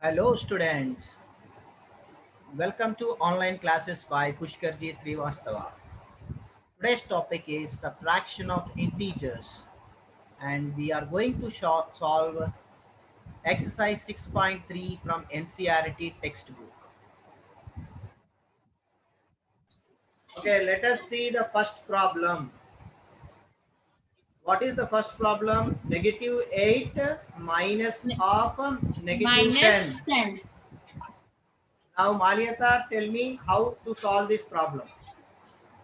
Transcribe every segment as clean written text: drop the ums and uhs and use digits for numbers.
Hello students, welcome to online classes by Pushkarji Srivastava. Today's topic is subtraction of integers and we are going to solve exercise 6.3 from NCERT textbook. Okay, let us see the first problem. What is the first problem? Negative 8 minus of negative Minus 10. 10. Now Maliata, tell me how to solve this problem.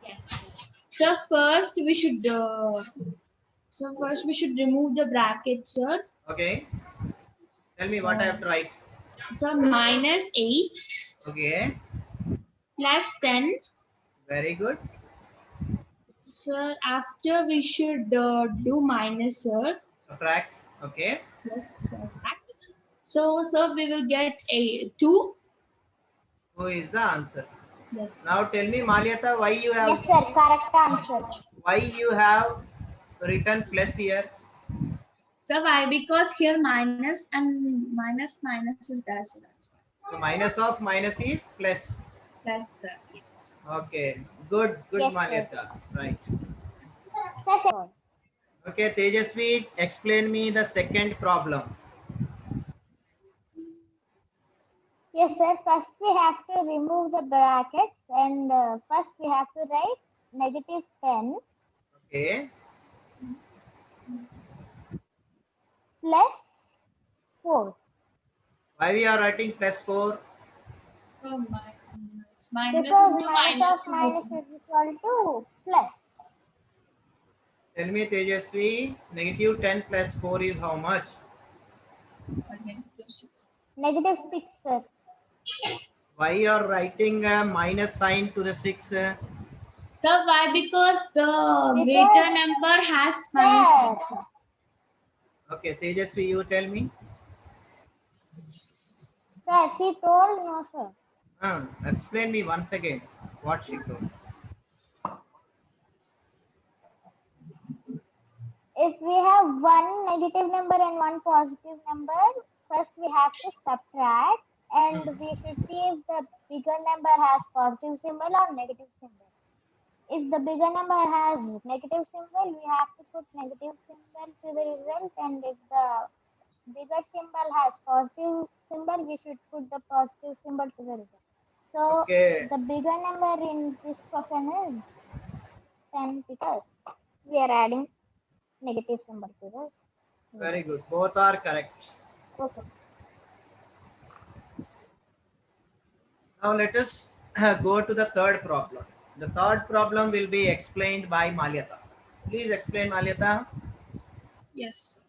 Yes. So first we should remove the brackets, sir. Okay, tell me what I Uh, have to write. so minus 8 Okay, plus 10. very good. Sir, after we should do minus, sir. Subtract. Okay. Yes, subtract. So sir, we will get a 2. Who is the answer? Yes. Now tell me, Maliata, Yes, sir. Correct answer. why you have written plus here? So why? Because here minus and minus is there, sir. So minus of minus is plus. Plus, sir. Yes. Okay. Good. Good, Yes, sir. Maliata. Right. Second. Okay, Tejasvi, explain me the second problem. Yes, sir. First, we have to remove the brackets, and first we have to write negative 10 Okay. plus 4 Why we are writing plus 4? So minus because into minus of minus is minus equal. is equal to plus Tell me, Tejasvi, negative 10 plus 4 is how much? Again, negative 6, sir. Why you are writing a minus sign to the 6? so why? Because the Because, greater number has minus sir, sign. Okay, Tejasvi, you tell me. sir, she told no, sir. Explain me once again what she told. If we have one negative number and one positive number, first we have to subtract, and Hmm. we should see if the bigger number has positive symbol or negative symbol. If the bigger number has negative symbol, we have to put negative symbol to the result, and if the bigger symbol has positive symbol, we should put the positive symbol to the result. So Okay, the bigger number in this question is 10 because we are adding negative symbol to the very result. good. Both are correct. Okay. Now let us go to the third problem. The third problem will be explained by Malyata. Please explain, Malyata. Yes.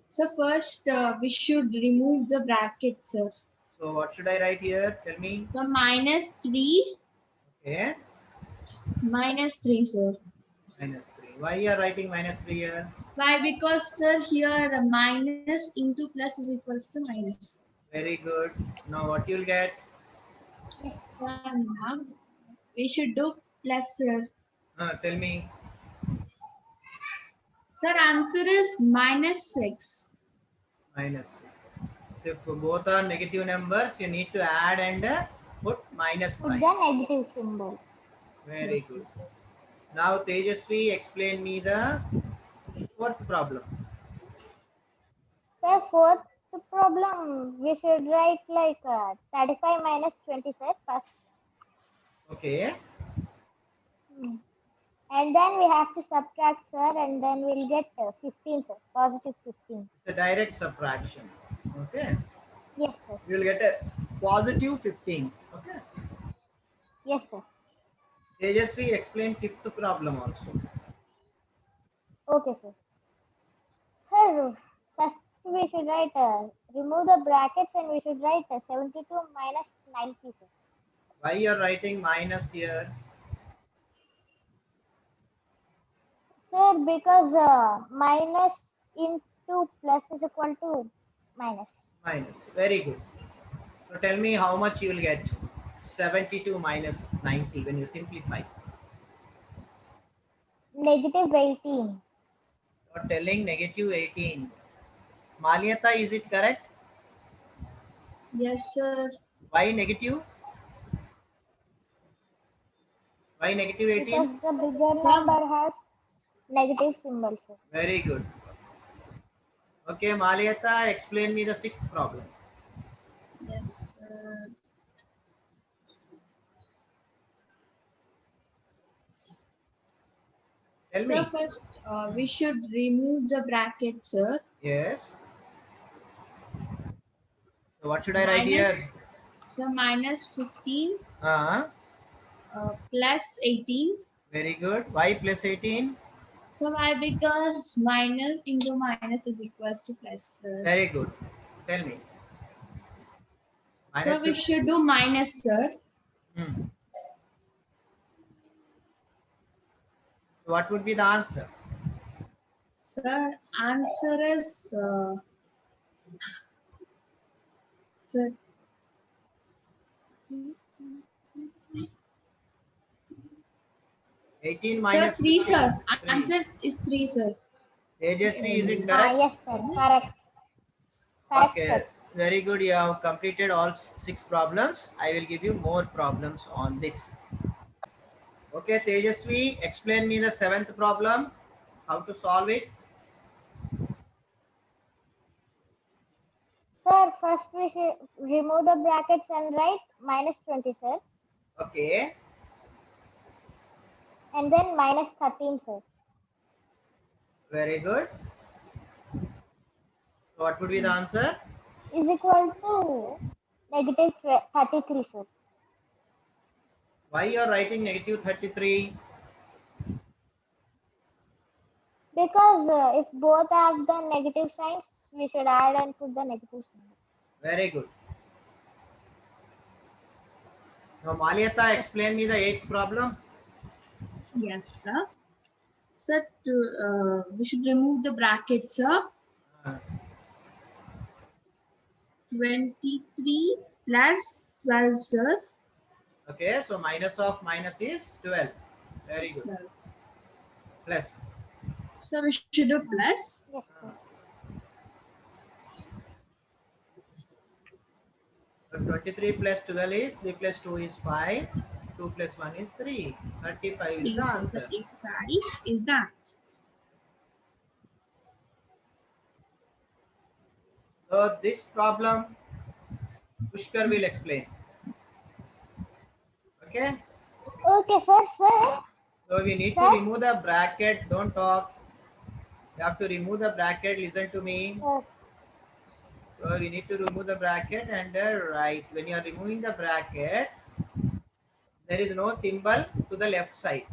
So first we should remove the bracket, sir. So what should I write here? Tell me. So minus 3, Okay, minus 3, sir. minus 3. Why you are writing minus 3 here? Why? Because sir, here the minus into plus is equals to minus. Very good. Now what you'll get? So now we should do plus, sir. Tell me. Sir, answer is minus 6. Minus 6. So if both are negative numbers, you need to add and put minus Put sign. the negative symbol. Very Yes, good. sir. Now Tejasvi, explain me the fourth problem. So fourth problem, we should write like 35 minus 20 sir, first. Okay. Hmm. And then we have to subtract sir, and then we'll get 15 sir, positive 15. It's a direct subtraction. Okay. Yes sir. You will get a positive 15. Okay. Yes sir. Tejasvi, explain fifth problem also. Okay sir. Sir, first we should write remove the brackets, and we should write 72 minus 90 sir. Why you are writing minus here? Sir, because minus into plus is equal to minus. Minus. Very good. So tell me how much you will get. 72 minus 90 when you simplify. Negative 18. You are telling negative 18. Maliata, is it correct? Yes, sir. Why negative? Why negative Because 18? the bigger Sir. number has negative symbol, sir. Very good. Okay, Maliata, explain me the sixth problem. Yes, sir. Tell So me. first, we should remove the bracket, sir. Yes. So what should I write Minus, here? so minus 15 Uh, plus 18. very good. Why plus 18? So why? Because minus into minus is equals to plus, sir. Very good. Tell me. Minus So we 15. should do minus, sir. Hmm. So what would be the answer? Sir, answer is sir, 18 sir minus 3, 15. sir. 3. Answer is 3, sir. Tejasvi, is it Ah, correct? yes, sir. Correct. Correct, Okay. sir. Very good. You have completed all 6 problems. I will give you more problems on this. Okay, Tejasvi, explain me the 7th problem. How to solve it? Sir, first we should remove the brackets and write minus 20, sir. Okay. And then minus 13, sir. Very good. So what would be the answer? Is equal to negative 33, sir. Why you are writing negative 33? Because if both have the negative signs, we should add and put the negative sign. Very good. Now, Maliata, explain me the 8th problem. Yes, sir. Sir, we should remove the bracket, sir. Uh, 23 plus 12, sir. okay, so minus of minus is 12. Very good. 12. Plus. So we should do plus. Yes, sir. So 23 plus 12 is 3 plus 2 is 5. 2 plus 1 is 3. 35 is the So answer. 35 is that. So this problem Pushkar will explain. Okay. Okay, sir. Sir. So we need to Sir. remove the bracket. Don't talk. You have to remove the bracket. Listen to me. Sir. So we need to remove the bracket and right. When you are removing the bracket, there is no symbol to the left side.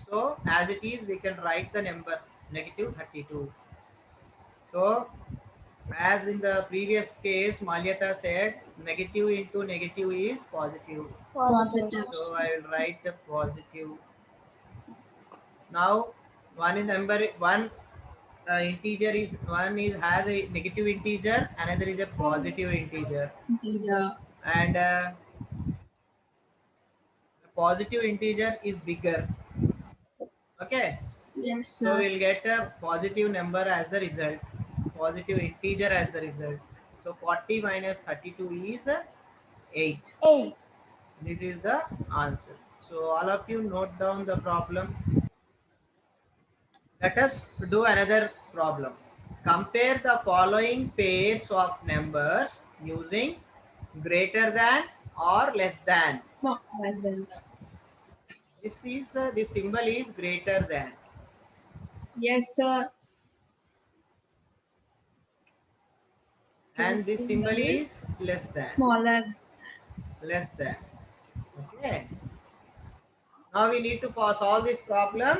So as it is, we can write the number negative 32. So as in the previous case, Malyata said negative into negative is positive. Positive. So I will write the positive. Now one is number one integer is one is has a negative integer, another is a positive integer, Integer. and the positive integer is bigger. Okay, Yes, so sir. we'll get a positive number as the result, positive integer as the result. So 40 minus 32 is 8. 8. This is the answer. So all of you note down the problem. Let us do another problem. Compare the following pairs of numbers using greater than or less than. No, less than, sir. This symbol is greater than, Yes, sir. and this symbol is less than. Smaller. Less than. Okay. Now we need to solve this problem,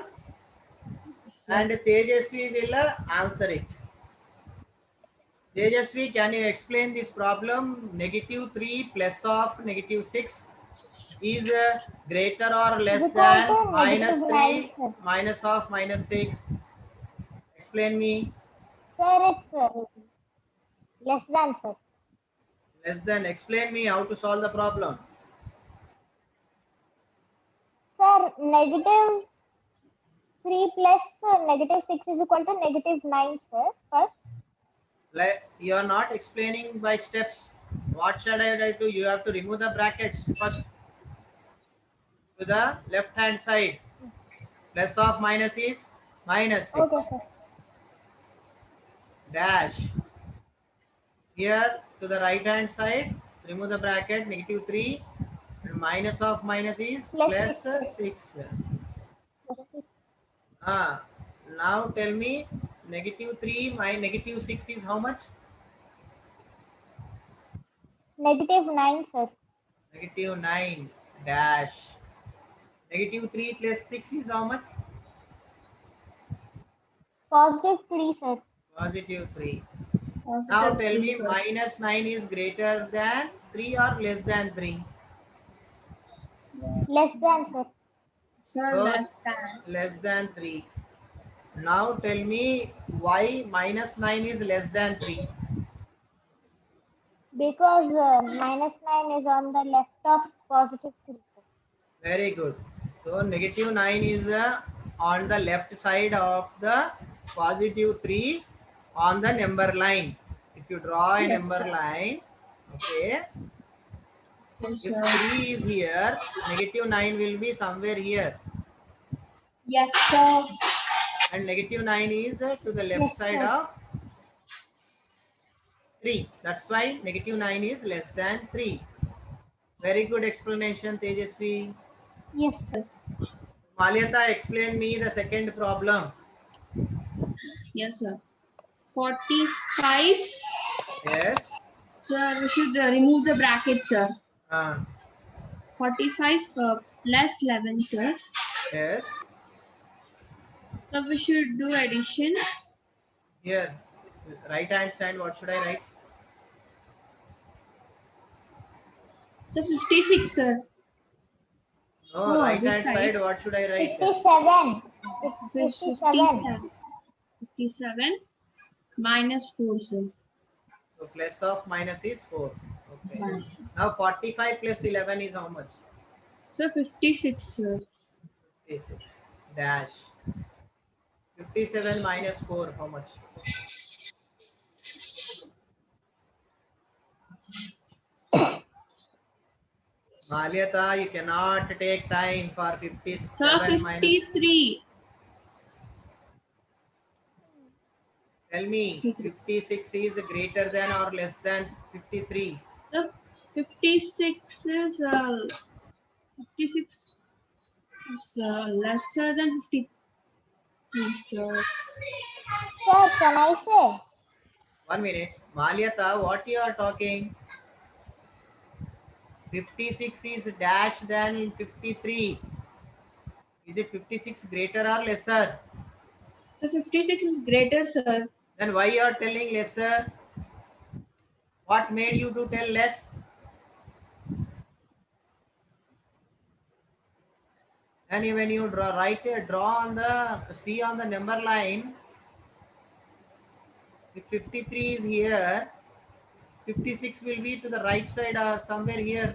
Sir. and Tejasvi will answer it. Tejasvi, can you explain this problem? Negative 3 plus of negative 6 is greater or less Equal than to minus negative 3 9, sir. minus of minus 6. Explain me. Sir, it's less than, sir. Less than. Explain me how to solve the problem. Sir, negative 3 plus negative 6 is equal to negative 9, sir. First. You are not explaining by steps. What should I do? You have to remove the brackets first to the left hand side. Plus of minus is minus 6. Okay, sir. Dash. Here to the right hand side, remove the bracket, negative 3. And minus of minus is Plus plus 6, 6. plus 6. Ah, now tell me negative 3 minus negative 6 is how much? Negative 9, sir. Negative 9 dash. Negative 3 plus 6 is how much? Positive 3, sir. Positive 3. Now Positive tell 3, me sir. minus 9 is greater than 3 or less than 3? Less than, sir. Sir, So less than. less than 3. Now tell me why minus 9 is less than 3? Because minus 9 is on the left of positive 3, sir. Very good. So negative 9 is on the left side of the positive 3 on the number line. If you draw a Yes, number sir. line, okay, Yes, if sir. 3 is here, negative 9 will be somewhere here. Yes, sir. And negative 9 is to the Yes, left side sir. of 3. That's why negative 9 is less than 3. Very good explanation, Tejasvi. Yes, sir. Malyata, explain me the second problem. Yes, sir. 45. Yes. Sir, we should remove the bracket, sir. Uh, 45 plus 11, sir. yes. So we should do addition. Here, right hand side, what should I write? So 56, sir. No, Oh, right this hand side. side, what should I write? 57. 57. 57. 57 minus 4, sir. So plus of minus is 4. Okay. Minus. Now 45 plus 11 is how much? So 56, sir. 56. Dash. 57 minus 4, how much? Malyata, you cannot take time for Sir, 57 minus. 53. Tell me, 53. 56 is greater than or less than 53? So 56 is 56 is lesser than 53, sir. Sir, can I say? 1 minute. Malyata, what you are talking? 56 is dash than 53. Is it 56 greater or lesser? So 56 is greater, sir. Then why you are telling lesser? What made you to tell less? And when you draw on the see on the number line, if 53 is here, 56 will be to the right side somewhere here,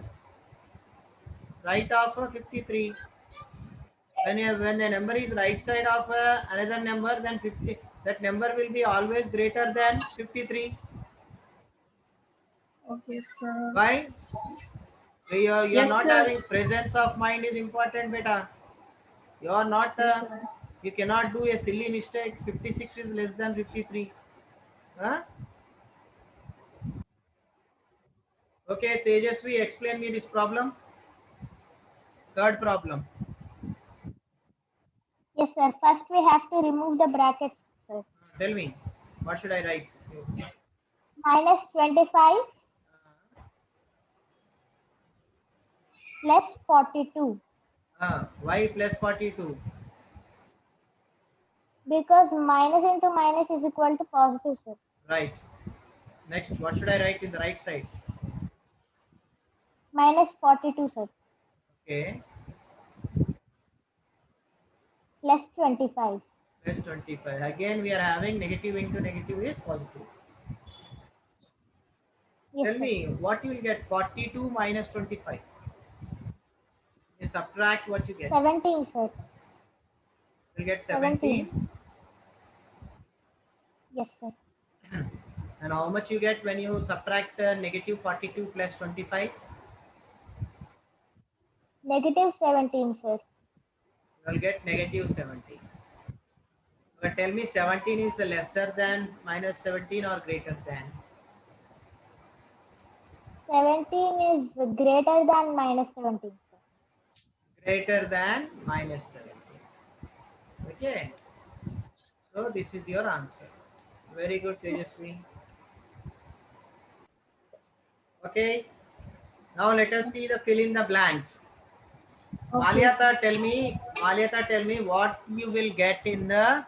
right of 53. When the number is right side of another number, then 50 that number will be always greater than 53. Okay, sir. Why? You are Yes, not sir. having presence of mind is important, beta. You are not. Yes, sir. You cannot do a silly mistake. 56 is less than 53. Huh? Okay, Tejasvi, explain me this problem. Third problem. Yes, sir. First, we have to remove the brackets, sir. Tell me, what should I write? Minus 25 plus 42. Why plus 42? Because minus into minus is equal to positive, sir. Right. Next, what should I write in the right side? Minus 42, sir. Okay, Plus 25. plus 25. Again, we are having negative into negative is positive. Yes, Tell sir. me, what you will get? 42 minus 25. You subtract what you get. 17, sir. You will get 17. 17. Yes, sir. And how much you get when you subtract negative 42 plus 25? Negative 17, sir. You will get negative 17. But tell me, 17 is lesser than minus 17 or greater than? 17 is greater than minus 17, sir. Greater than minus 17. Okay. So this is your answer. Very good, Tejasvi. Okay. Now let us see the fill in the blanks. Okay, sir. Maliata, tell me what you will get in the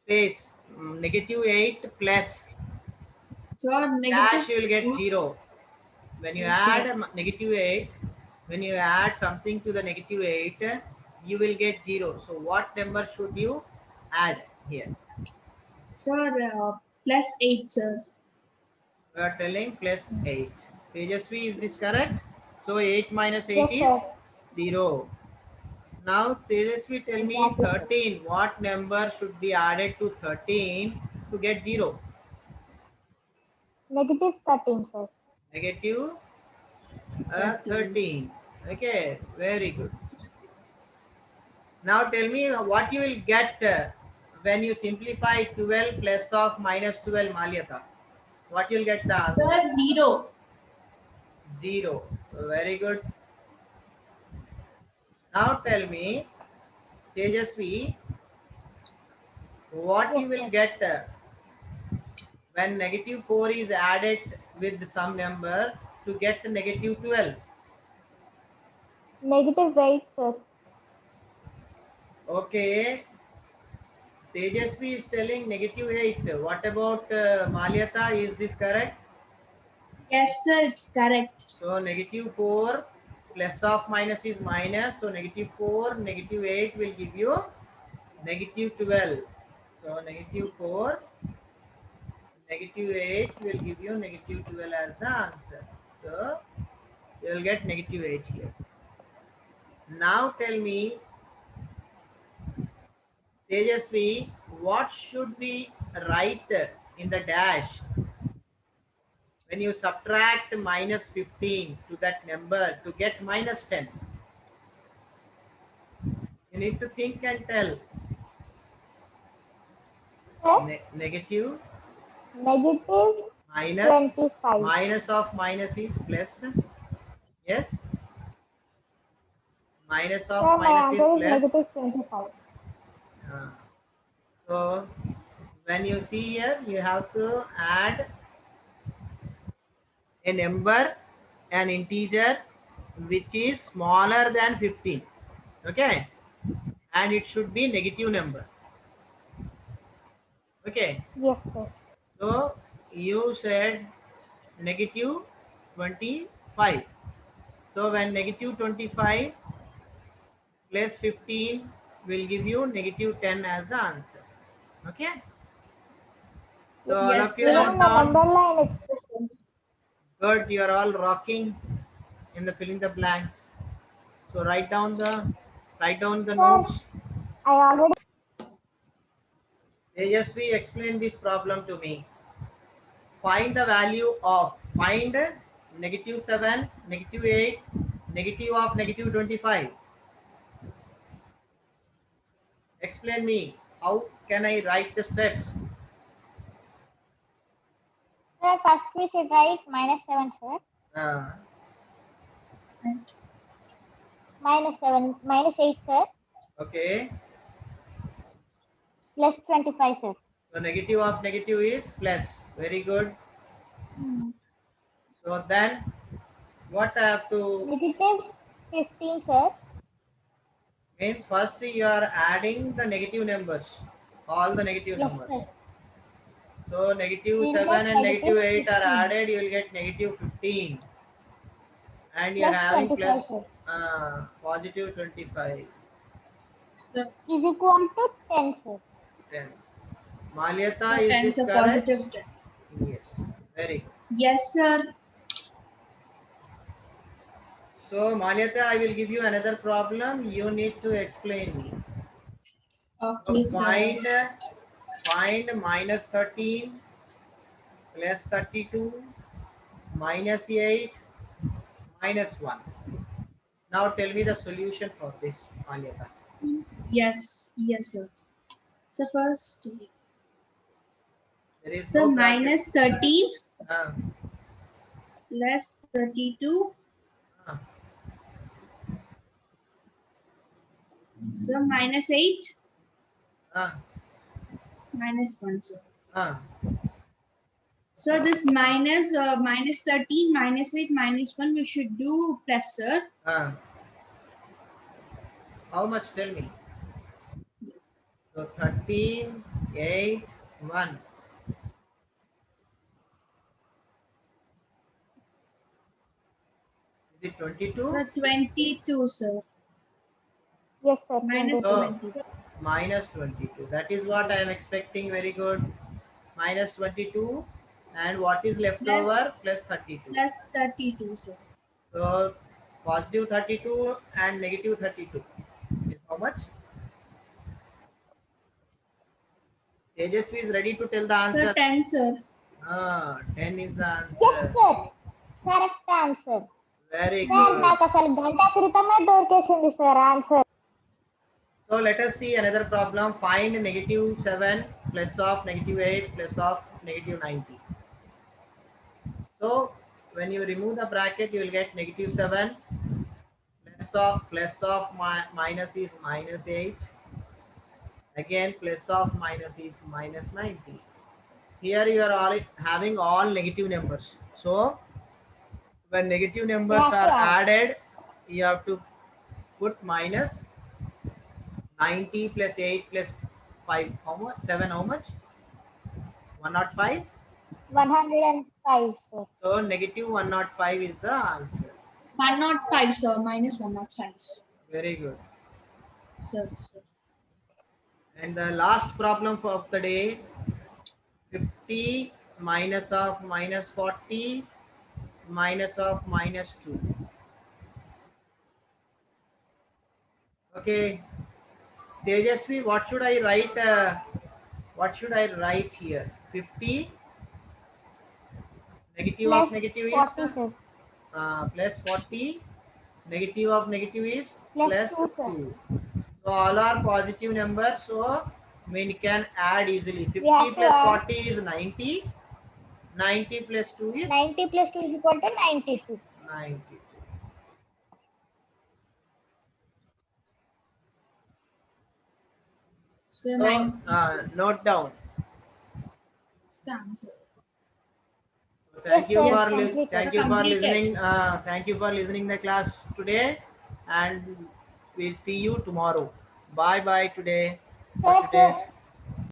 space. Negative 8 plus Sir, dash, negative you will get 8. 0. When you Yes, sir. add negative 8, when you add something to the negative 8, you will get 0. So what number should you add here? Sir, plus 8, sir. We are telling plus 8. Tejasvi, is this correct? So 8 minus 8 Yes, is sir. 0. Now Tejasvi, tell me Exactly, sir. 13. What number should be added to 13 to get 0? Negative 13, sir. Negative 13. 13. Okay, very good. Now tell me what you will get when you simplify 12 plus of minus 12, Malyata. What you will get the answer? Sir, 0. 0. Very good. Now tell me, Tejasvi, what Yes, you will sir. get when negative 4 is added with some number to get negative 12. Negative 8, sir. Okay, Tejasvi is telling negative 8. What about Malyata? Is this correct? Yes, sir, it's correct. So negative 4 plus of minus is minus. So negative 4, negative 8 will give you negative 12. So negative 4, negative 8 will give you negative 12 as the answer. So you will get negative 8 here. Now tell me, Tejasvi, what should we write in the dash when you subtract minus 15 to that number to get minus 10? You need to think and tell. Sir, Negative negative minus 25. minus of minus is plus. Yes, minus of Sir, my minus is answer is plus. negative 25. Uh, so when you see here, you have to add a number, an integer which is smaller than 15. Okay, and it should be negative number. Okay, Yes, sir. so you said negative 25. So when negative 25 plus 15 will give you negative 10 as the answer. Okay, so all of Yes, you sir. note Even the down. number line expression. Good, you are all rocking in the filling the blanks. So write down the Sir, notes. I already. Tejasvi, explain this problem to me. Find the value of, find negative 7, negative 8, negative of negative 25. Explain me, how can I write the steps? Sir, first we should write minus 7, sir. Uh, Minus 7, minus 8, sir. okay, Plus 25, sir. so negative of negative is plus. Very good. Hmm. So then what I have to, Negative 15, sir. means first you are adding the negative numbers, all the negative Yes, numbers. sir. So negative We'll 7 get and negative negative 8 are 15 added, you will get negative 15. And you are plus having 25, plus sir. positive 25. Sir, Is equal to 10, sir. 10. Malyata, sir, is 10 this sir, correct? positive 10. Yes, very good. Yes, sir. So Malyata, I will give you another problem. You need to explain me. So Okay, sir. find minus 13 plus 32 minus 8 minus 1. Now tell me the solution for this, Manyata. Yes, yes, sir. So first, There is so no bracket. minus 13 Ah, plus 32. ah, So minus 8 ah, minus 1, sir. ah. So this minus 13 minus 8 minus 1 we should do plus, sir. Ah. How much? Tell me. So 13, 8, 1. Is it 22? So 22, sir. Yes, sir. Minus 22. So 20 minus 22. That is what I am expecting. Very good. Minus 22. And what is left plus over? Plus 32. plus 32, sir. So positive 32 and negative 32 is how much? Tejasvi is ready to tell the So answer. 10, sir. 10 is the Yes, answer. sir. Correct answer. Very sir good. నాకు అసలు గంట క్రితమే దొరికేసింది sir answer. So let us see another problem. Find negative 7 plus of negative 8 plus of negative 90. So when you remove the bracket, you will get negative 7 plus of minus is minus 8. Again plus of minus is minus 90. Here you are all having all negative numbers. So when negative numbers have to are add. added, you have to put minus 90 plus 8 plus 5. How much? 7 how much? 105. 105, sir. So negative 105 is the answer. 105, sir. Minus 105. Very good. Sir, sir. And the last problem of the day, 50 minus of minus 40 minus of minus 2. Okay, Tejasvi, what should I write? What should I write here? 50 negative Plus of negative 40, is sir. plus 40, negative of negative is Plus plus 2, sir. 2. So all are positive numbers, so we can add easily. 50 have to plus add. 40 is 90. 90 plus 2 is 90 plus 2 is equal to 92. 92. So So 90. note down. Answer. Thank Yes, you sir. Yes, for sir. thank So you for completed. listening. Thank you for listening the class today, and we'll see you tomorrow. Bye bye today. For Sir, today's.